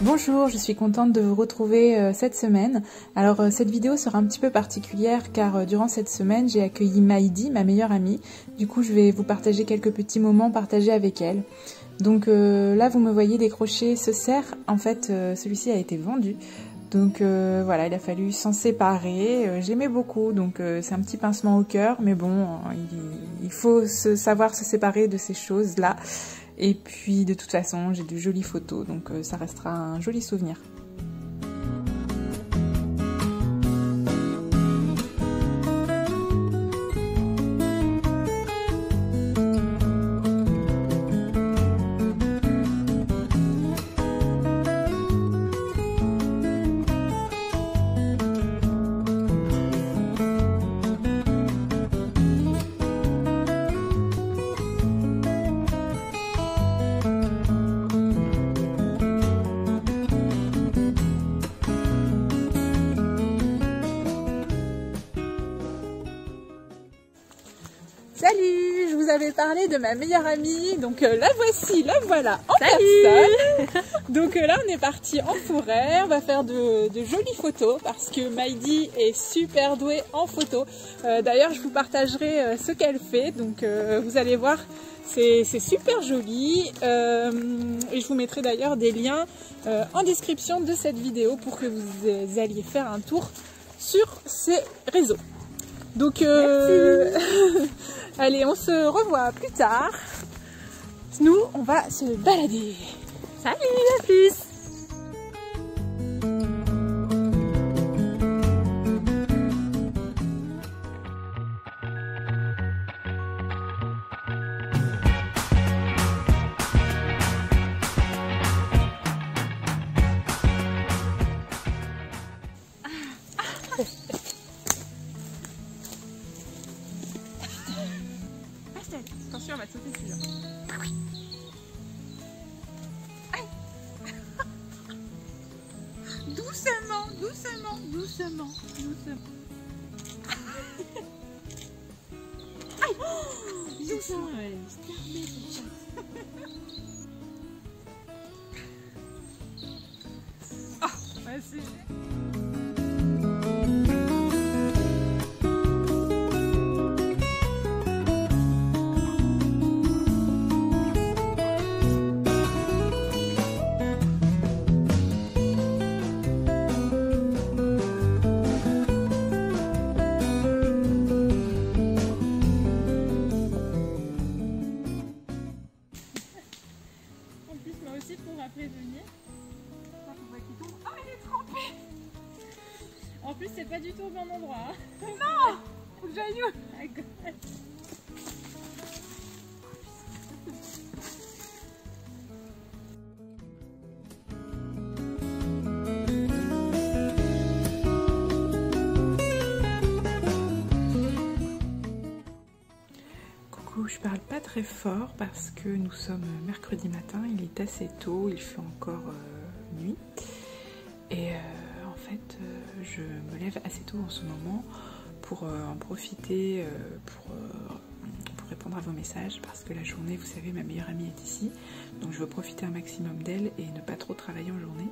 Bonjour, je suis contente de vous retrouver cette semaine. Alors cette vidéo sera un petit peu particulière car durant cette semaine j'ai accueilli Maïdi, ma meilleure amie. Du coup je vais vous partager quelques petits moments partagés avec elle. Donc là vous me voyez décrocher ce cerf, en fait celui-ci a été vendu. Donc voilà, il a fallu s'en séparer, j'aimais beaucoup, donc c'est un petit pincement au cœur, mais bon, il faut savoir se séparer de ces choses-là. Et puis de toute façon, j'ai de jolies photos, donc ça restera un joli souvenir. Salut, je vous avais parlé de ma meilleure amie, donc la voici, la voilà en personne. Donc là on est parti en forêt, on va faire de jolies photos parce que Maïdi est super douée en photo. D'ailleurs je vous partagerai ce qu'elle fait, donc vous allez voir, c'est super joli. Et je vous mettrai d'ailleurs des liens en description de cette vidéo pour que vous alliez faire un tour sur ces réseaux. Donc allez, on se revoit plus tard. Nous, on va se balader. Salut, à plus. Attention, on va te sauter celui-là. Doucement, doucement, doucement, doucement. Aïe, doucement, elle est fermée, cette chatte. Oh, vas-y. Pour prévenir. Ah, il est trempé. En plus, c'est pas du tout au bon endroit. Hein. Non, faut que j'aille où? Je parle pas très fort parce que nous sommes mercredi matin, il est assez tôt, il fait encore nuit et en fait je me lève assez tôt en ce moment pour en profiter pour répondre à vos messages parce que la journée, vous savez, ma meilleure amie est ici, donc je veux profiter un maximum d'elle et ne pas trop travailler en journée,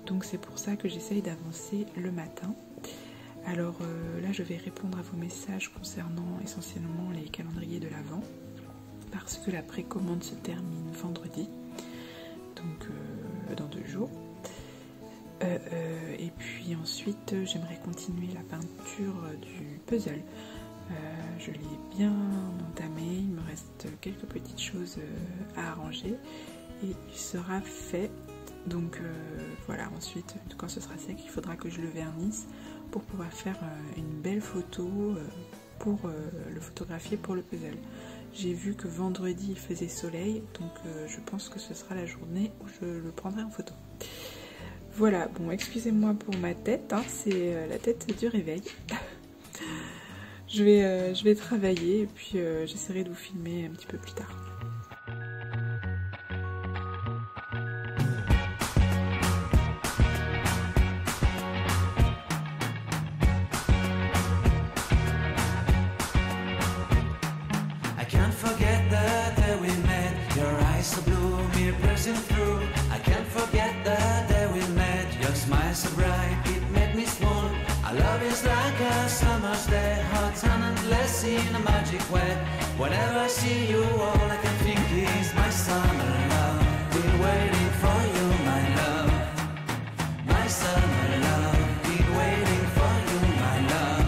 donc c'est pour ça que j'essaye d'avancer le matin. Alors là je vais répondre à vos messages concernant essentiellement les calendriers de l'Avent parce que la précommande se termine vendredi, donc dans 2 jours. Et puis ensuite j'aimerais continuer la peinture du puzzle. Je l'ai bien entamé, il me reste quelques petites choses à arranger et il sera fait. Donc voilà, ensuite quand ce sera sec, il faudra que je le vernisse pour pouvoir faire une belle photo pour le photographier pour le puzzle. J'ai vu que vendredi il faisait soleil, donc je pense que ce sera la journée où je le prendrai en photo. Voilà, bon, excusez-moi pour ma tête, hein, c'est la tête du réveil. Je vais travailler et puis j'essaierai de vous filmer un petit peu plus tard. so blue, me pressing through. I can't forget the day. sweat. Whenever I see you, all I can think is my summer love. Been waiting for you, my love. My summer love. Been waiting for you, my love.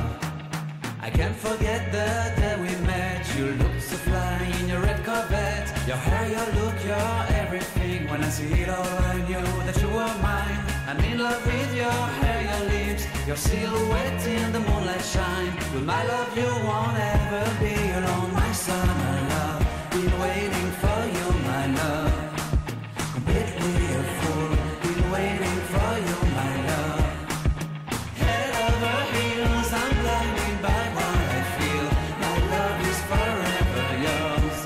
I can't forget the day we met. You looked so fly in your red Corvette. Your hair, your look, your everything. When I see it all, I knew that you were mine. I'm in love with your hair, your lips, your silhouette in the moonlight shine. With my love you won't ever be alone. My summer love, been waiting for you, my love. Completely a fool, been waiting for you, my love. Head over heels, I'm blinded by what I feel. My love is forever yours.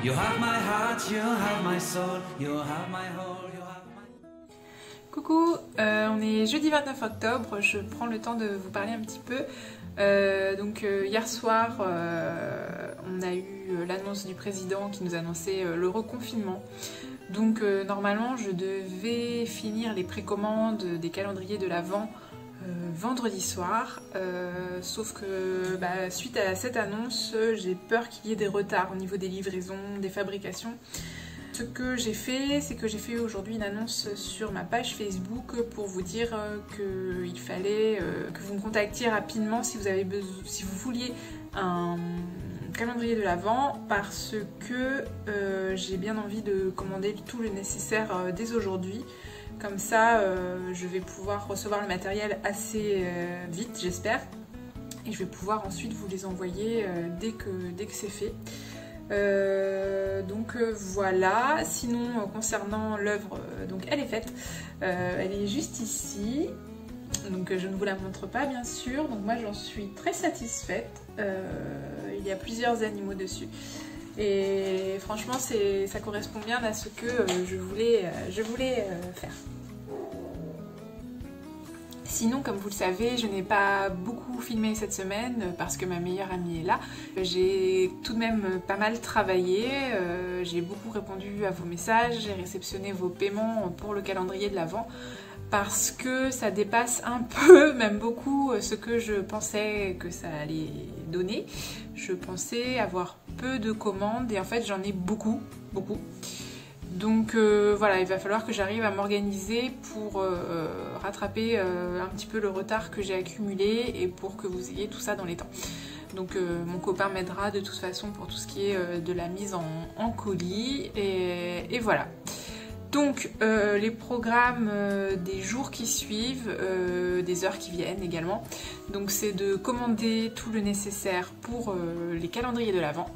You have my heart, you have my soul, you have my whole, you have my... Coucou, on est jeudi 29 octobre, je prends le temps de vous parler un petit peu. Hier soir, on a eu l'annonce du président qui nous annonçait le reconfinement. Donc normalement, je devais finir les précommandes des calendriers de l'Avent vendredi soir, sauf que suite à cette annonce, j'ai peur qu'il y ait des retards au niveau des livraisons, des fabrications. Ce que j'ai fait, c'est que j'ai fait aujourd'hui une annonce sur ma page Facebook pour vous dire qu'il fallait que vous me contactiez rapidement si vous vouliez un calendrier de l'Avent, parce que j'ai bien envie de commander tout le nécessaire dès aujourd'hui. Comme ça, je vais pouvoir recevoir le matériel assez vite, j'espère. Et je vais pouvoir ensuite vous les envoyer dès que c'est fait. Voilà. Sinon, concernant l'œuvre, donc elle est faite. Elle est juste ici. Donc je ne vous la montre pas, bien sûr. Donc moi, j'en suis très satisfaite. Il y a plusieurs animaux dessus. Et franchement, ça correspond bien à ce que je voulais faire. Sinon, comme vous le savez, je n'ai pas beaucoup filmé cette semaine parce que ma meilleure amie est là. J'ai tout de même pas mal travaillé, j'ai beaucoup répondu à vos messages, j'ai réceptionné vos paiements pour le calendrier de l'Avent parce que ça dépasse un peu, même beaucoup, ce que je pensais que ça allait donner. Je pensais avoir peu de commandes et en fait j'en ai beaucoup. Donc voilà, il va falloir que j'arrive à m'organiser pour rattraper un petit peu le retard que j'ai accumulé et pour que vous ayez tout ça dans les temps. Donc mon copain m'aidera de toute façon pour tout ce qui est de la mise en colis et voilà. Donc les programmes des jours qui suivent, des heures qui viennent également. Donc c'est de commander tout le nécessaire pour les calendriers de l'Avent.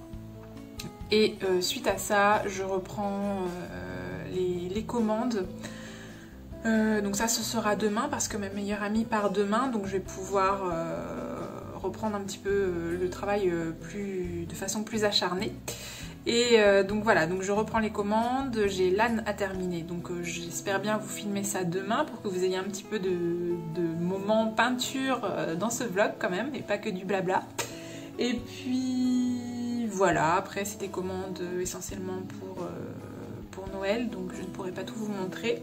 Et suite à ça, je reprends les commandes. Donc ça, ce sera demain parce que ma meilleure amie part demain. Donc je vais pouvoir reprendre un petit peu le travail de façon plus acharnée. Et donc voilà, donc je reprends les commandes, j'ai l'âne à terminer. Donc j'espère bien vous filmer ça demain pour que vous ayez un petit peu de moments peinture dans ce vlog quand même, et pas que du blabla. Et puis... voilà, après c'est des commandes essentiellement pour Noël, donc je ne pourrai pas tout vous montrer.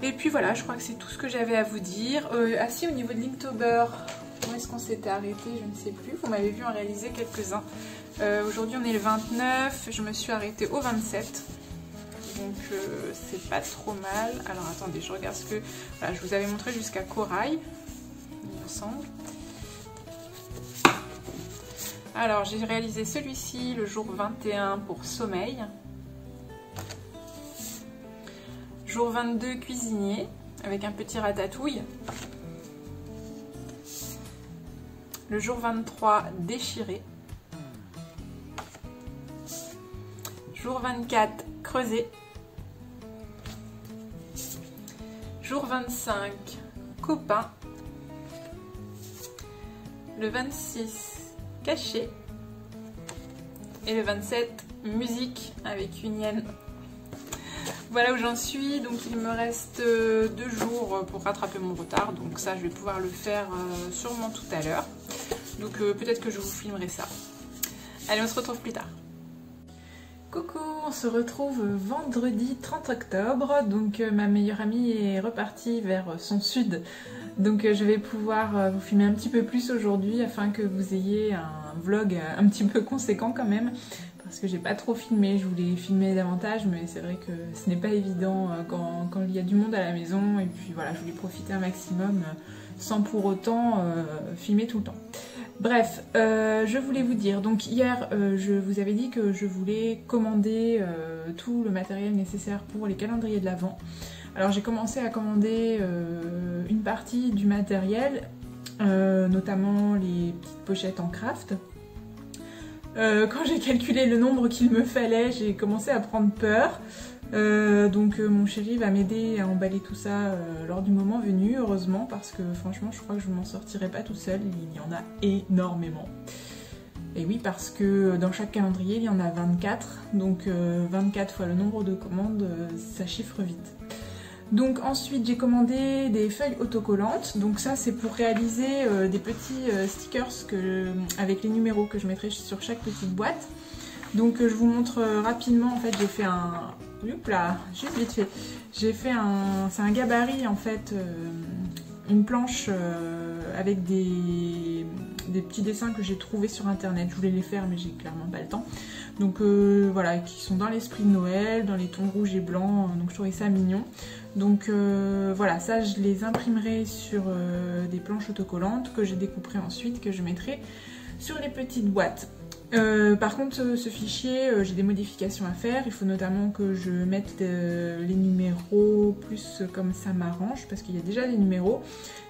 Et puis voilà, je crois que c'est tout ce que j'avais à vous dire. Ah si, au niveau de Linktober, où est-ce qu'on s'était arrêté? Je ne sais plus, vous m'avez vu en réaliser quelques-uns. Aujourd'hui on est le 29, je me suis arrêtée au 27. Donc c'est pas trop mal. Alors attendez, je regarde ce que... Voilà, je vous avais montré jusqu'à Corail, il me semble. Alors j'ai réalisé celui-ci le jour 21 pour sommeil. Jour 22 cuisinier avec un petit ratatouille. Le jour 23 déchiré. Jour 24 creusé. Jour 25 copain. Le 26 caché. Et le 27 musique avec une hyène. Voilà où j'en suis. Donc il me reste 2 jours pour rattraper mon retard, donc ça je vais pouvoir le faire sûrement tout à l'heure. Donc peut-être que je vous filmerai ça. Allez, on se retrouve plus tard. Coucou, on se retrouve vendredi 30 octobre, donc ma meilleure amie est repartie vers son sud, donc je vais pouvoir vous filmer un petit peu plus aujourd'hui afin que vous ayez un vlog un petit peu conséquent quand même, parce que j'ai pas trop filmé, je voulais filmer davantage mais c'est vrai que ce n'est pas évident quand il y a du monde à la maison, et puis voilà, je voulais profiter un maximum sans pour autant filmer tout le temps. Bref, je voulais vous dire, donc hier je vous avais dit que je voulais commander tout le matériel nécessaire pour les calendriers de l'Avent. Alors j'ai commencé à commander une partie du matériel, notamment les petites pochettes en craft. Quand j'ai calculé le nombre qu'il me fallait, j'ai commencé à prendre peur. Donc mon chéri va m'aider à emballer tout ça lors du moment venu, heureusement, parce que franchement je crois que je ne m'en sortirai pas toute seule, il y en a énormément. Et oui, parce que dans chaque calendrier il y en a 24, donc 24 fois le nombre de commandes, ça chiffre vite. Donc ensuite j'ai commandé des feuilles autocollantes, donc ça c'est pour réaliser des petits stickers avec les numéros que je mettrai sur chaque petite boîte. Donc je vous montre rapidement, en fait j'ai fait un... Là, juste vite fait. J'ai fait un... C'est un gabarit en fait, une planche avec des petits dessins que j'ai trouvés sur internet. Je voulais les faire mais j'ai clairement pas le temps. Donc voilà, qui sont dans l'esprit de Noël, dans les tons rouges et blancs, donc je trouvais ça mignon. Donc voilà, ça je les imprimerai sur des planches autocollantes que j'ai découperai ensuite, que je mettrai sur les petites boîtes. Par contre ce fichier, j'ai des modifications à faire, il faut notamment que je mette les numéros plus comme ça m'arrange, parce qu'il y a déjà des numéros,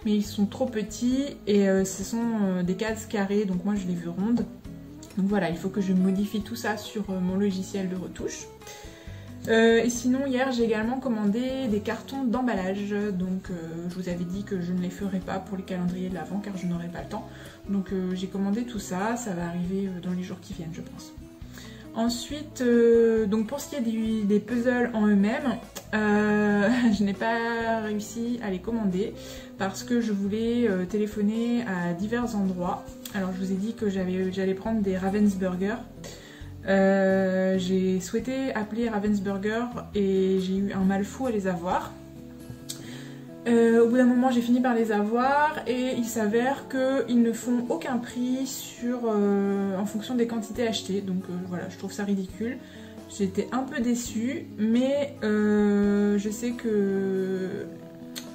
mais ils sont trop petits et ce sont des cases carrées, donc moi je les veux rondes. Donc voilà, il faut que je modifie tout ça sur mon logiciel de retouche. Et sinon hier j'ai également commandé des cartons d'emballage, donc je vous avais dit que je ne les ferai pas pour les calendriers de l'Avent car je n'aurai pas le temps. Donc j'ai commandé tout ça, ça va arriver dans les jours qui viennent je pense. Ensuite, donc pour ce qui est des puzzles en eux-mêmes, je n'ai pas réussi à les commander parce que je voulais téléphoner à divers endroits. Alors je vous ai dit que j'allais prendre des Ravensburger. J'ai souhaité appeler Ravensburger et j'ai eu un mal fou à les avoir. Au bout d'un moment j'ai fini par les avoir et il s'avère qu'ils ne font aucun prix en fonction des quantités achetées, donc voilà, je trouve ça ridicule. J'étais un peu déçue, mais je sais que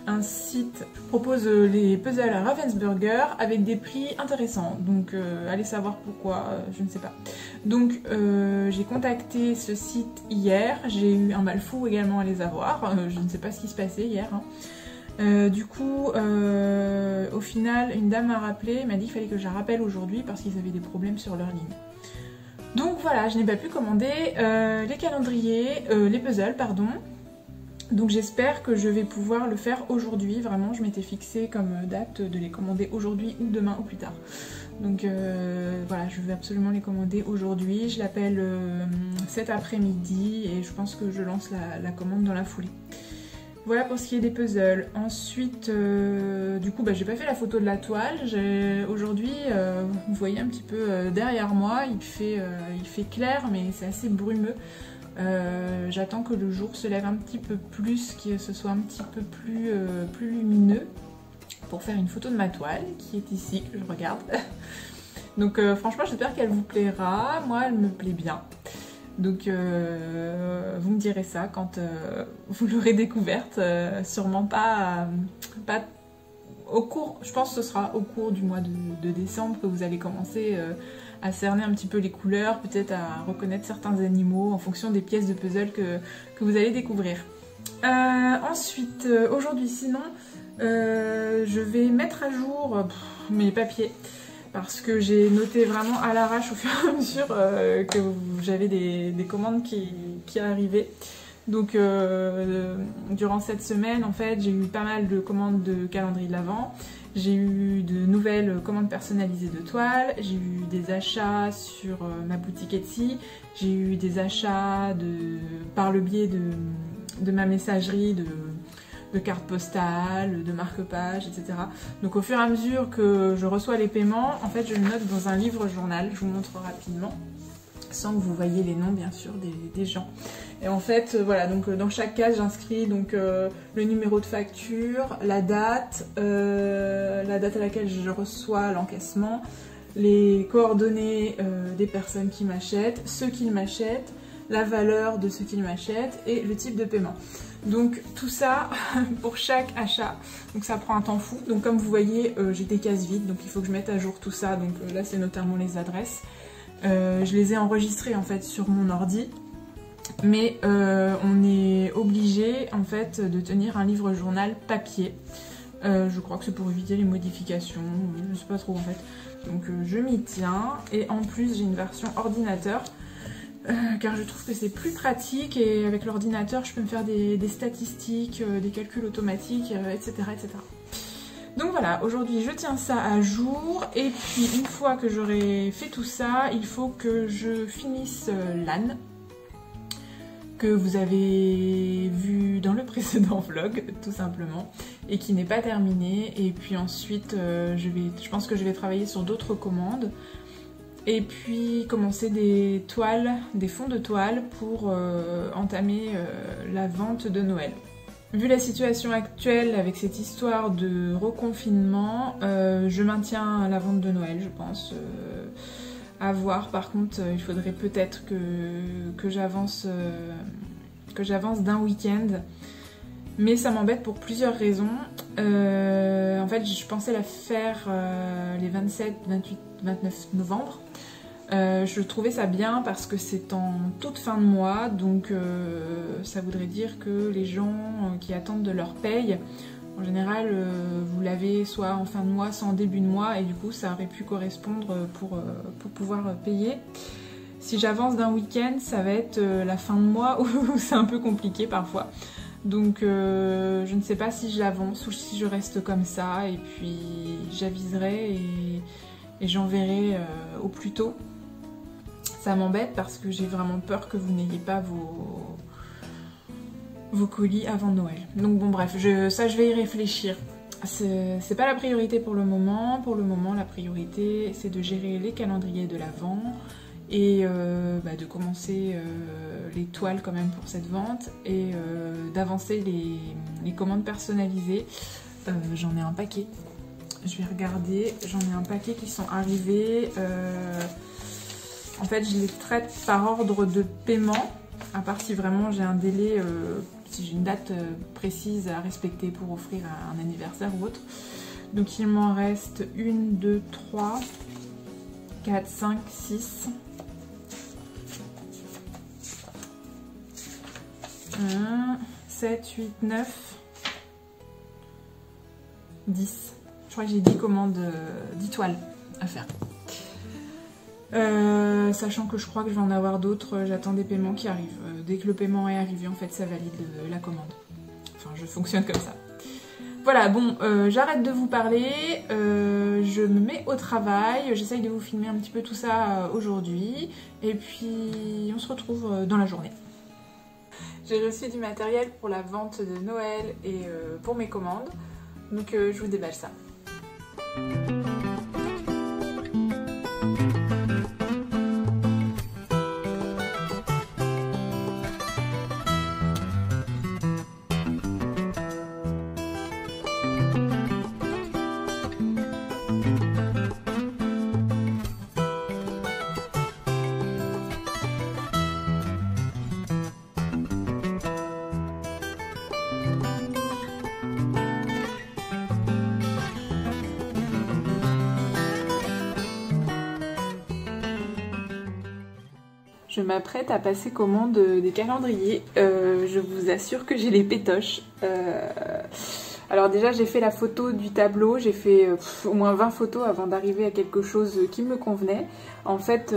un site propose les puzzles à Ravensburger avec des prix intéressants, donc allez savoir pourquoi, je ne sais pas. Donc j'ai contacté ce site hier, j'ai eu un mal fou également à les avoir, je ne sais pas ce qui se passait hier, hein. Du coup, au final, une dame m'a rappelé, m'a dit qu'il fallait que je la rappelle aujourd'hui parce qu'ils avaient des problèmes sur leur ligne. Donc voilà, je n'ai pas pu commander les calendriers, les puzzles, pardon. Donc j'espère que je vais pouvoir le faire aujourd'hui. Vraiment, je m'étais fixé comme date de les commander aujourd'hui ou demain ou plus tard. Donc voilà, je veux absolument les commander aujourd'hui. Je l'appelle cet après-midi et je pense que je lance la commande dans la foulée. Voilà pour ce qui est des puzzles. Ensuite, du coup, j'ai pas fait la photo de la toile. Aujourd'hui, vous voyez un petit peu derrière moi, il fait clair, mais c'est assez brumeux. J'attends que le jour se lève un petit peu plus, que ce soit un petit peu plus lumineux, pour faire une photo de ma toile, qui est ici, que je regarde. Donc franchement, j'espère qu'elle vous plaira. Moi, elle me plaît bien. Donc vous me direz ça quand vous l'aurez découverte, sûrement pas au cours, je pense que ce sera au cours du mois de décembre que vous allez commencer à cerner un petit peu les couleurs, peut-être à reconnaître certains animaux en fonction des pièces de puzzle que vous allez découvrir. Ensuite, aujourd'hui sinon, je vais mettre à jour mes papiers. Parce que j'ai noté vraiment à l'arrache au fur et à mesure que j'avais des commandes qui arrivaient. Donc durant cette semaine, en fait, j'ai eu pas mal de commandes de calendrier de l'Avent. J'ai eu de nouvelles commandes personnalisées de toiles. J'ai eu des achats sur ma boutique Etsy. J'ai eu des achats par le biais de ma messagerie, de cartes postales, de marque-pages, etc. Donc au fur et à mesure que je reçois les paiements, en fait je le note dans un livre journal, je vous montre rapidement. sans que vous voyez les noms bien sûr des gens. Et en fait voilà, donc dans chaque case j'inscris donc le numéro de facture, la date à laquelle je reçois l'encaissement, les coordonnées des personnes qui m'achètent, ceux qui m'achètent, la valeur de ce qu'ils m'achètent et le type de paiement. Donc tout ça pour chaque achat, donc ça prend un temps fou. Donc comme vous voyez j'ai des cases vides, donc il faut que je mette à jour tout ça. Donc là c'est notamment les adresses. Je les ai enregistrées en fait sur mon ordi, mais on est obligé en fait de tenir un livre journal papier. Je crois que c'est pour éviter les modifications, je sais pas trop en fait. Donc je m'y tiens, et en plus j'ai une version ordinateur car je trouve que c'est plus pratique, et avec l'ordinateur je peux me faire des statistiques, des calculs automatiques, etc., etc. Donc voilà, aujourd'hui je tiens ça à jour, et puis une fois que j'aurai fait tout ça, il faut que je finisse l'âne que vous avez vu dans le précédent vlog, tout simplement, et qui n'est pas terminé. Et puis ensuite je pense que je vais travailler sur d'autres commandes, et puis commencer des toiles, des fonds de toile pour entamer la vente de Noël. Vu la situation actuelle avec cette histoire de reconfinement, je maintiens la vente de Noël, je pense. À voir, par contre, il faudrait peut-être que j'avance d'un week-end. Mais ça m'embête pour plusieurs raisons. En fait, je pensais la faire les 27, 28, 29 novembre. Je trouvais ça bien parce que c'est en toute fin de mois, donc ça voudrait dire que les gens qui attendent de leur paye, en général vous l'avez soit en fin de mois, soit en début de mois, et du coup ça aurait pu correspondre pour pouvoir payer. Si j'avance d'un week-end, ça va être la fin de mois où c'est un peu compliqué parfois. Donc je ne sais pas si je l'avance ou si je reste comme ça, et puis j'aviserai et j'enverrai au plus tôt. Ça m'embête parce que j'ai vraiment peur que vous n'ayez pas vos colis avant Noël. Donc bon bref, ça je vais y réfléchir. C'est pas la priorité pour le moment. Pour le moment la priorité c'est de gérer les calendriers de l'Avent et de commencer les toiles quand même pour cette vente, et d'avancer les commandes personnalisées. J'en ai un paquet. Je vais regarder, j'en ai un paquet qui sont arrivés. En fait, je les traite par ordre de paiement, à part si vraiment j'ai un délai, si j'ai une date précise à respecter pour offrir un anniversaire ou autre. Donc il m'en reste 1, 2, 3, 4, 5, 6. 1, 7, 8, 9, 10. Je crois que j'ai 10 commandes, 10 toiles à faire. Sachant que je crois que je vais en avoir d'autres, j'attends des paiements qui arrivent. Dès que le paiement est arrivé, en fait, ça valide la commande. Enfin, je fonctionne comme ça. Voilà, bon, j'arrête de vous parler, je me mets au travail, j'essaye de vous filmer un petit peu tout ça aujourd'hui, et puis on se retrouve dans la journée. J'ai reçu du matériel pour la vente de Noël et pour mes commandes, donc je vous déballe ça. Je m'apprête à passer commande des calendriers. Je vous assure que j'ai les pétoches. Alors déjà j'ai fait la photo du tableau, j'ai fait au moins 20 photos avant d'arriver à quelque chose qui me convenait. En fait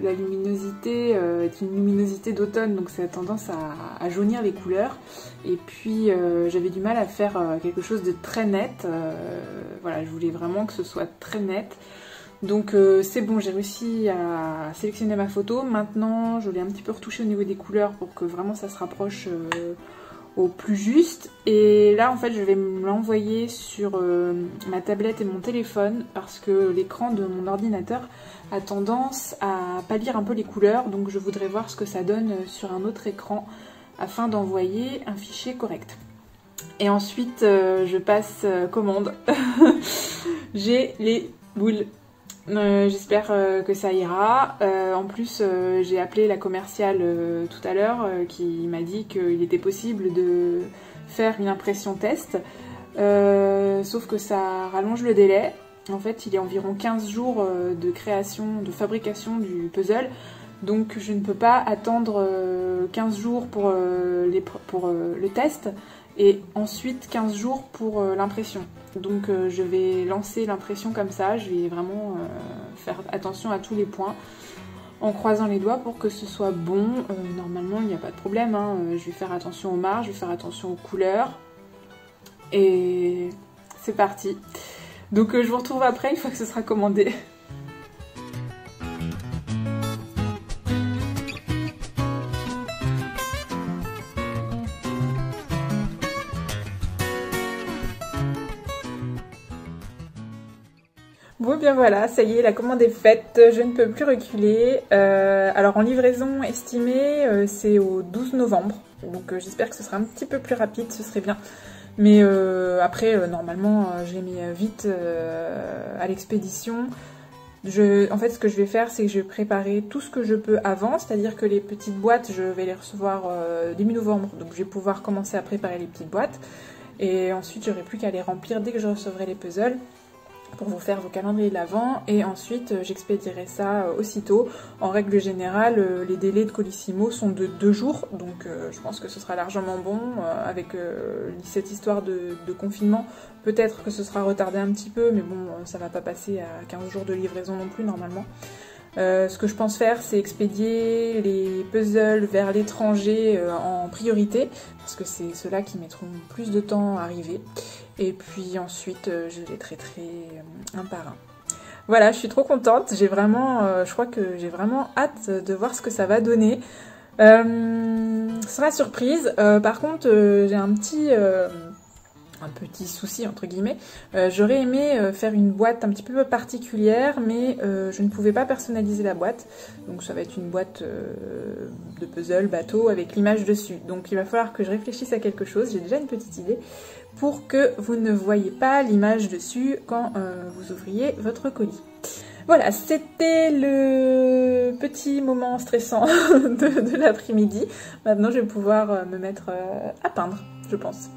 la luminosité est une luminosité d'automne, donc ça a tendance à jaunir les couleurs. Et puis j'avais du mal à faire quelque chose de très net. Voilà, je voulais vraiment que ce soit très net. Donc c'est bon, j'ai réussi à sélectionner ma photo. Maintenant je l'ai un petit peu retouchée au niveau des couleurs pour que vraiment ça se rapproche au plus juste. Et là en fait je vais me l'envoyer sur ma tablette et mon téléphone parce que l'écran de mon ordinateur a tendance à pâlir un peu les couleurs, donc je voudrais voir ce que ça donne sur un autre écran afin d'envoyer un fichier correct. Et ensuite je passe commande. J'ai les boules. J'espère que ça ira. En plus, j'ai appelé la commerciale tout à l'heure qui m'a dit qu'il était possible de faire une impression test. Sauf que ça rallonge le délai. En fait, il y a environ 15 jours de création, de fabrication du puzzle. Donc je ne peux pas attendre 15 jours pour le test et ensuite 15 jours pour l'impression. Donc je vais lancer l'impression comme ça, je vais vraiment faire attention à tous les points en croisant les doigts pour que ce soit bon. Normalement il n'y a pas de problème, hein. Je vais faire attention aux marges, je vais faire attention aux couleurs et c'est parti. Donc je vous retrouve après une fois que ce sera commandé. Bon bien voilà, ça y est, la commande est faite, je ne peux plus reculer. Alors en livraison estimée, c'est au 12 novembre, donc j'espère que ce sera un petit peu plus rapide, ce serait bien. Mais après, normalement, j'ai mis vite à l'expédition. En fait, ce que je vais faire, c'est que je vais préparer tout ce que je peux avant, c'est-à-dire que les petites boîtes, je vais les recevoir début novembre, donc je vais pouvoir commencer à préparer les petites boîtes. Et ensuite, j'aurai plus qu'à les remplir dès que je recevrai les puzzles pour vous faire vos calendriers de l'Avent, et ensuite j'expédierai ça aussitôt. En règle générale, les délais de Colissimo sont de 2 jours, donc je pense que ce sera largement bon. Avec cette histoire de confinement, peut-être que ce sera retardé un petit peu, mais bon, ça va pas passer à 15 jours de livraison non plus normalement. Ce que je pense faire, c'est expédier les puzzles vers l'étranger en priorité, parce que c'est ceux-là qui mettront plus de temps à arriver. Et puis ensuite, je les traiterai un par un. Voilà, je suis trop contente. J'ai vraiment, je crois que j'ai vraiment hâte de voir ce que ça va donner. Ce sera surprise. Par contre, j'ai un petit souci entre guillemets. J'aurais aimé faire une boîte un petit peu particulière, mais je ne pouvais pas personnaliser la boîte. Donc ça va être une boîte de puzzle bateau avec l'image dessus. Donc il va falloir que je réfléchisse à quelque chose. J'ai déjà une petite idée pour que vous ne voyez pas l'image dessus quand vous ouvriez votre colis. Voilà, c'était le petit moment stressant de l'après-midi. Maintenant je vais pouvoir me mettre à peindre, je pense.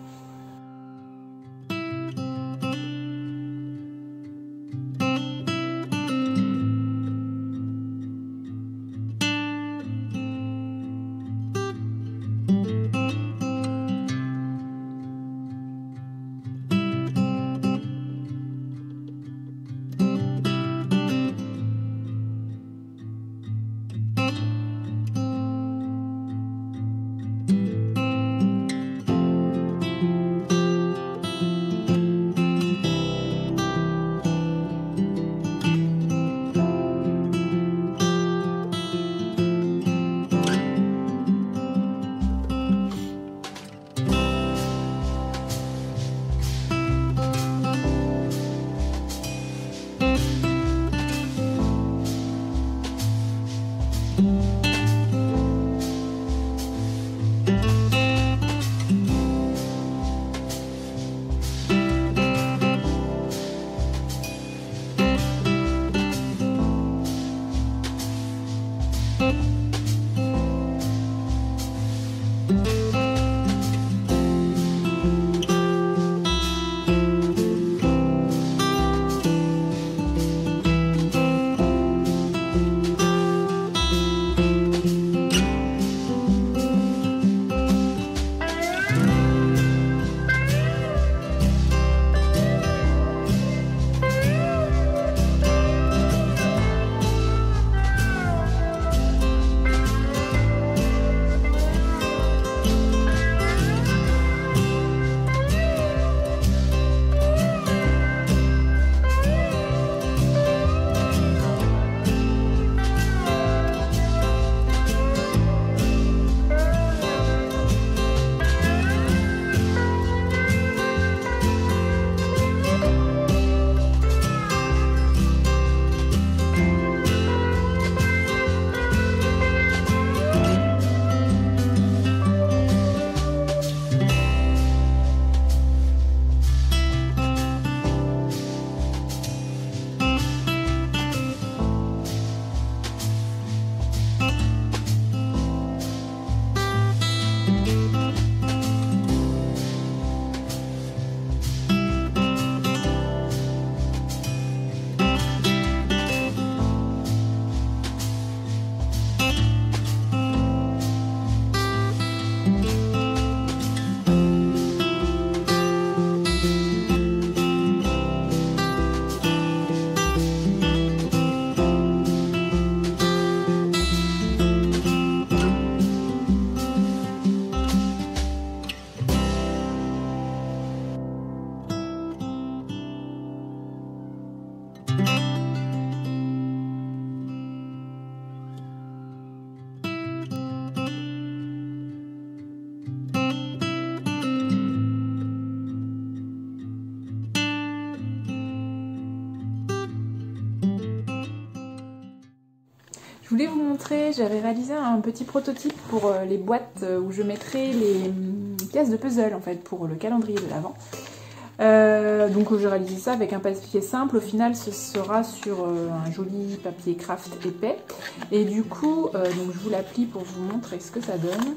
Je voulais vous montrer, j'avais réalisé un petit prototype pour les boîtes où je mettrai les pièces de puzzle en fait pour le calendrier de l'Avent. Donc j'ai réalisé ça avec un papier simple. Au final ce sera sur un joli papier craft épais. Et du coup donc je vous l'applie pour vous montrer ce que ça donne.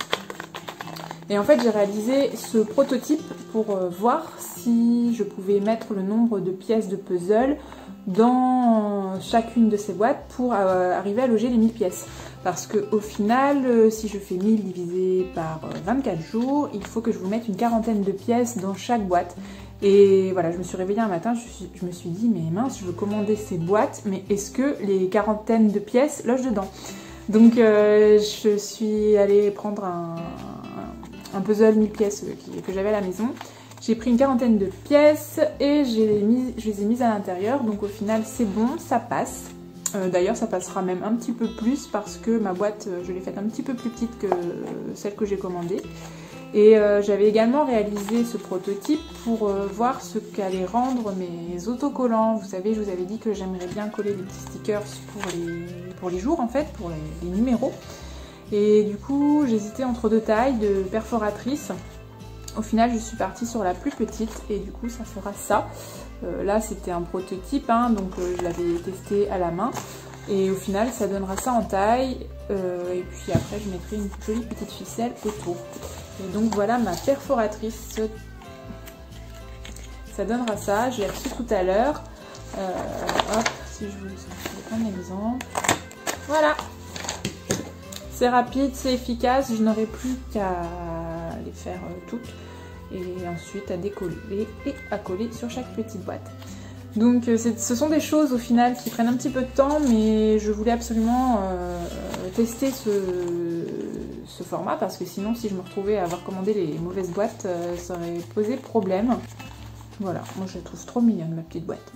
Et en fait j'ai réalisé ce prototype pour voir si je pouvais mettre le nombre de pièces de puzzle dans chacune de ces boîtes pour arriver à loger les 1000 pièces. Parce que au final, si je fais 1000 divisé par 24 jours, il faut que je vous mette une quarantaine de pièces dans chaque boîte. Et voilà, je me suis réveillée un matin, je me suis dit, mais mince, je veux commander ces boîtes, mais est-ce que les quarantaines de pièces logent dedans? Donc je suis allée prendre un puzzle 1000 pièces que j'avais à la maison. J'ai pris une quarantaine de pièces et je les ai mises à l'intérieur. Donc au final c'est bon, ça passe. D'ailleurs ça passera même un petit peu plus parce que ma boîte, je l'ai faite un petit peu plus petite que celle que j'ai commandée. Et j'avais également réalisé ce prototype pour voir ce qu'allaient rendre mes autocollants. Vous savez, je vous avais dit que j'aimerais bien coller des petits stickers pour les jours en fait, pour les numéros. Et du coup j'hésitais entre deux tailles de perforatrices. Au final je suis partie sur la plus petite et du coup ça fera ça. Là c'était un prototype hein, donc je l'avais testé à la main et au final ça donnera ça en taille et puis après je mettrai une jolie petite ficelle autour. Et donc voilà ma perforatrice, ça donnera ça, je l'ai reçue tout à l'heure. Hop, si je vous prends un exemple, voilà, c'est rapide, c'est efficace, je n'aurai plus qu'à les faire toutes et ensuite à décoller et à coller sur chaque petite boîte. Donc ce sont des choses au final qui prennent un petit peu de temps, mais je voulais absolument tester ce format parce que sinon si je me retrouvais à avoir commandé les mauvaises boîtes, ça aurait posé problème. Voilà, moi je la trouve trop mignonne ma petite boîte.